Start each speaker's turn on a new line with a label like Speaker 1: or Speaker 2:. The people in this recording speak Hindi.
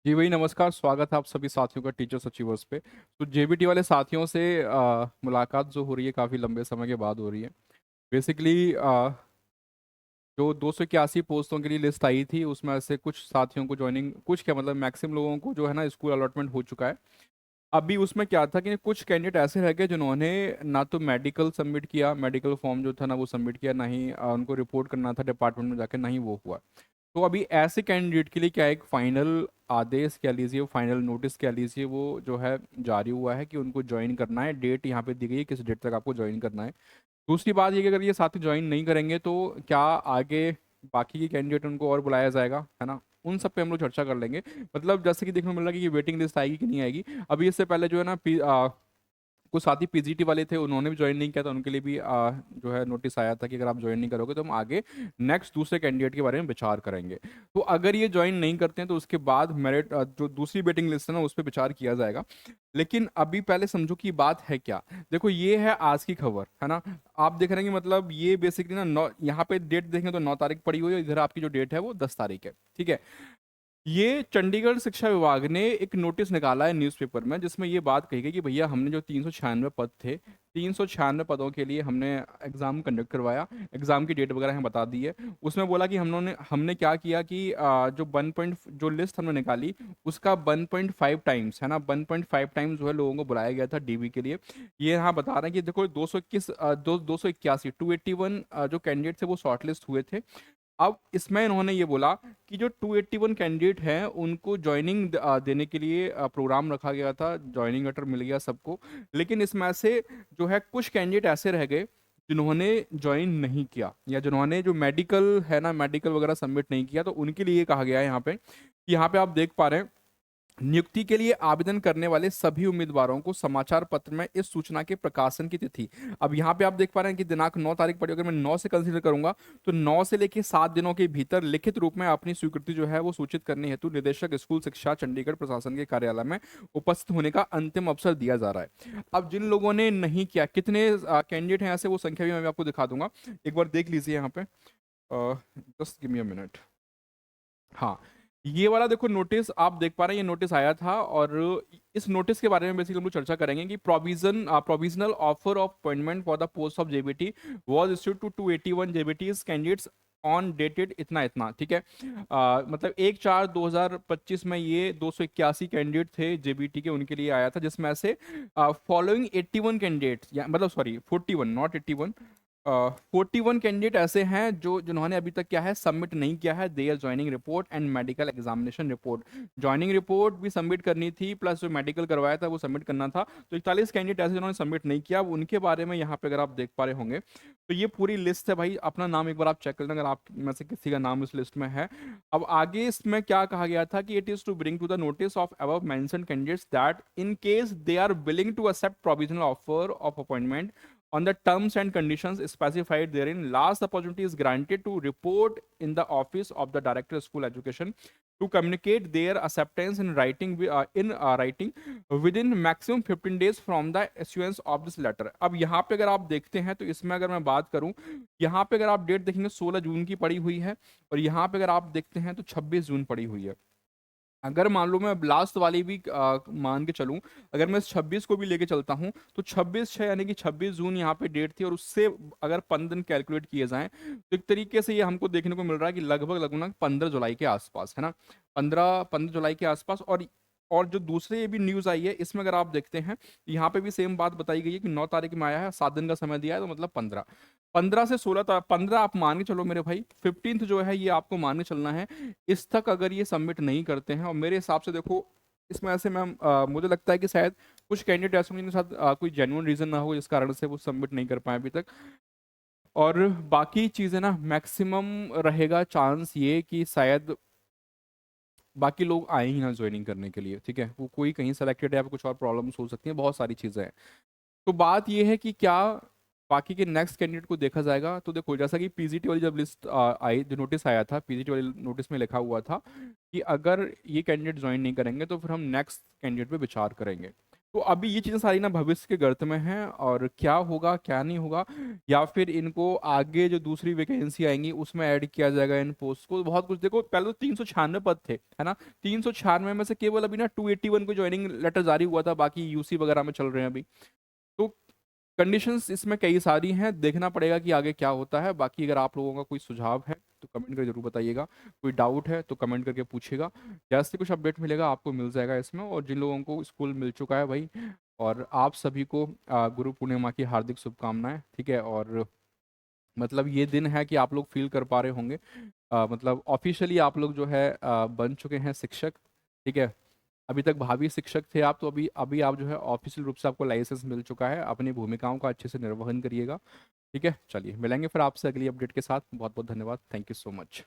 Speaker 1: जी वही नमस्कार, स्वागत है आप सभी साथियों का टीचर्स अचीवर्स पे। तो जेबीटी वाले साथियों से मुलाकात जो हो रही है काफ़ी लंबे समय के बाद हो रही है। बेसिकली जो 281 पोस्टों के लिए लिस्ट आई थी उसमें से कुछ साथियों को ज्वाइनिंग, कुछ क्या मतलब मैक्सिमम लोगों को जो है ना स्कूल अलॉटमेंट हो चुका है। अभी उसमें क्या था कि कुछ कैंडिडेट ऐसे रह गए जिन्होंने ना तो मेडिकल सबमिट किया, मेडिकल फॉर्म जो था ना वो सबमिट किया, ना ही उनको रिपोर्ट करना था डिपार्टमेंट में जाकर, ना ही वो हुआ। तो अभी ऐसे कैंडिडेट के लिए क्या एक फाइनल आदेश कह लीजिए, फाइनल नोटिस कह लीजिए, वो जो है जारी हुआ है कि उनको ज्वाइन करना है। डेट यहाँ पे दी गई है किस डेट तक आपको ज्वाइन करना है। दूसरी बात ये कि अगर ये साथी ज्वाइन नहीं करेंगे तो क्या आगे बाकी के कैंडिडेट उनको और बुलाया जाएगा, है ना। उन सब पे हम लोग चर्चा कर लेंगे। मतलब जैसे कि देखने को मिल रहा है कि ये वेटिंग लिस्ट आएगी कि नहीं आएगी। अभी इससे पहले जो है ना कुछ साथी पीजीटी वाले थे, उन्होंने भी ज्वाइन नहीं किया था, उनके लिए भी जो है नोटिस आया था कि अगर आप ज्वाइन नहीं करोगे तो हम आगे नेक्स्ट दूसरे कैंडिडेट के बारे में विचार करेंगे। तो अगर ये ज्वाइन नहीं करते हैं तो उसके बाद मेरिट जो दूसरी वेटिंग लिस्ट है ना उस पर विचार किया जाएगा। लेकिन अभी पहले समझो कि बात है क्या। देखो ये है आज की खबर, है ना। आप देख रहे हैं कि मतलब ये बेसिकली ना नौ, यहाँ पे डेट देखें तो 9 तारीख पड़ी हुई है, इधर आपकी जो डेट है वो 10 तारीख है, ठीक है। ये चंडीगढ़ शिक्षा विभाग ने एक नोटिस निकाला है न्यूज़पेपर में, जिसमें ये बात कही गई कि भैया हमने जो 396 पद थे, 396 पदों के लिए हमने एग्ज़ाम कंडक्ट करवाया। एग्ज़ाम की डेट वगैरह हमें बता दी है। उसमें बोला कि हमने हमने क्या किया कि जो 1 पॉइंट जो लिस्ट हमने निकाली उसका 1.5 टाइम्स, है ना, 1.5 टाइम्स जो है लोगों को बुलाया गया था डीबी के लिए। ये यहाँ बता रहे हैं कि देखो 221 281 281 जो कैंडिडेट थे वो शॉर्टलिस्ट हुए थे। अब इसमें इन्होंने ये बोला कि जो 281 कैंडिडेट हैं उनको ज्वाइनिंग देने के लिए प्रोग्राम रखा गया था, ज्वाइनिंग लेटर मिल गया सबको। लेकिन इसमें से जो है कुछ कैंडिडेट ऐसे रह गए जिन्होंने ज्वाइन नहीं किया, या जिन्होंने जो मेडिकल है ना, मेडिकल वगैरह सबमिट नहीं किया। तो उनके लिए कहा गया है यहाँ पे कि यहाँ पे आप देख पा रहे हैं, नियुक्ति के लिए आवेदन करने वाले सभी उम्मीदवारों को समाचार पत्र में इस सूचना के प्रकाशन की तिथि। अब यहाँ पे आप देख पा रहे हैं कि दिनांक 9 तारीख पड़ी, अगर मैं 9 से कंसीडर करूंगा तो 9 से लेकर 7 दिनों के भीतर लिखित रूप में अपनी स्वीकृति जो है वो सूचित करने हेतु निदेशक स्कूल शिक्षा चंडीगढ़ प्रशासन के कार्यालय में उपस्थित होने का अंतिम अवसर दिया जा रहा है। अब जिन लोगों ने नहीं किया, कितने कैंडिडेट हैं ऐसे, वो संख्या भी मैं आपको दिखा दूंगा। एक बार देख लीजिए यहाँ पे, just give me a minute. हाँ, ये वाला देखो नोटिस आप देख पा रहे हैं, ये नोटिस आया था। और इस नोटिस के बारे में बेसिकली हम लोग चर्चा करेंगे कि provisional offer of appointment for the post of JBT was issued to 281 JBTs candidates on dated इतना इतना, ठीक है। मतलब 1/4/2025 में ये 281 कैंडिडेट थे जेबीटी के, उनके लिए आया था, जिसमें से फॉलोइंग 81 कैंडिडेट, मतलब सॉरी 41 नॉट 81, 41 कैंडिडेट ऐसे हैं जो जिन्होंने अभी तक क्या है सबमिट नहीं किया है there joining report and medical examination report. Joining report भी सबमिट करनी थी, प्लस जो मेडिकल करवाया था वो सबमिट करना था। तो 41 कैंडिडेट ऐसे जिन्होंने सबमिट नहीं किया, अब उनके बारे में यहाँ पे अगर आप देख पा रहे होंगे तो ये पूरी लिस्ट है भाई। अपना नाम एक बार आप चेक कर लें अगर आप में से किसी का नाम इस लिस्ट में है। अब आगे इसमें क्या कहा गया था कि it is to bring to the notice of above mentioned candidates that in case they are willing to accept provisional offer of appointment on the terms and conditions specified therein, last opportunity is granted to report in the office of the director of school education to communicate their acceptance in writing within maximum 15 days from the issuance of this letter। अब यहाँ पे अगर आप देखते हैं तो इसमें अगर मैं बात करूँ, यहाँ पे अगर आप डेट देखेंगे 16 जून की पड़ी हुई है, और यहाँ पे अगर आप देखते हैं तो 26 जून पड़ी हुई है। अगर मान लो मैं लास्ट वाली भी मान के चलूं, अगर मैं इस 26 को भी लेके चलता हूं तो 26/6 यानी कि 26 जून यहाँ पे डेट थी, और उससे अगर 15 दिन कैलकुलेट किए जाएं तो एक तरीके से ये हमको देखने को मिल रहा है कि लगभग लगभग 15 जुलाई के आसपास, है ना, 15 जुलाई के आसपास। और जो दूसरे ये भी न्यूज़ आई है इसमें अगर आप देखते हैं, यहाँ पे भी सेम बात बताई गई है कि 9 तारीख में आया है, 7 दिन का समय दिया है, तो मतलब 15, 15 से 16 तक, 15 आप मान के चलो मेरे भाई, 15th जो है ये आपको मान के चलना है। इस तक अगर ये सबमिट नहीं करते हैं, और मेरे हिसाब से देखो इसमें ऐसे मैम मुझे लगता है कि शायद कुछ कैंडिडेट ऐसे होंगे जिनके साथ कोई जेन्युइन रीजन ना हो जिस कारण से वो सबमिट नहीं कर पाए अभी तक। और बाकी चीज़ें ना मैक्सिमम रहेगा चांस ये कि शायद बाकी लोग आए ही ना ज्वाइनिंग करने के लिए, ठीक है। वो कोई कहीं सेलेक्टेड है या फिर कुछ और प्रॉब्लम्स हो सकती हैं, बहुत सारी चीज़ें हैं। तो बात ये है कि क्या बाकी के नेक्स्ट कैंडिडेट को देखा जाएगा। तो देखो जैसा कि पीजीटी वाली जब लिस्ट आई, जो नोटिस आया था पीजीटी वाली नोटिस में लिखा हुआ था कि अगर ये कैंडिडेट ज्वाइन नहीं करेंगे तो फिर हम नेक्स्ट कैंडिडेट पे विचार करेंगे। तो अभी ये चीज़ें सारी ना भविष्य के गर्त में हैं, और क्या होगा क्या नहीं होगा, या फिर इनको आगे जो दूसरी वैकेंसी आएंगी उसमें ऐड किया जाएगा इन पोस्ट को। बहुत कुछ देखो, पहले तो 396 पद थे, है ना। 396 में से केवल अभी ना 281 को ज्वाइनिंग लेटर जारी हुआ था, बाकी यूसी वगैरह में चल रहे हैं अभी। तो कंडीशंस इसमें कई सारी हैं, देखना पड़ेगा कि आगे क्या होता है। बाकी अगर आप लोगों का कोई सुझाव है तो कमेंट करके जरूर बताइएगा, कोई डाउट है तो कमेंट करके पूछिएगा। जैसे कुछ अपडेट मिलेगा आपको मिल जाएगा इसमें। और जिन लोगों को स्कूल मिल चुका है भाई, और आप सभी को गुरु पूर्णिमा की हार्दिक शुभकामनाएं, ठीक है। और मतलब ये दिन है कि आप लोग फील कर पा रहे होंगे, मतलब ऑफिशियली आप लोग जो है बन चुके हैं शिक्षक, ठीक है। अभी तक भावी शिक्षक थे आप, तो अभी अभी आप जो है ऑफिशियल रूप से आपको लाइसेंस मिल चुका है। अपनी भूमिकाओं का अच्छे से निर्वहन करिएगा, ठीक है। चलिए मिलेंगे फिर आपसे अगली अपडेट के साथ। बहुत बहुत धन्यवाद, थैंक यू सो मच।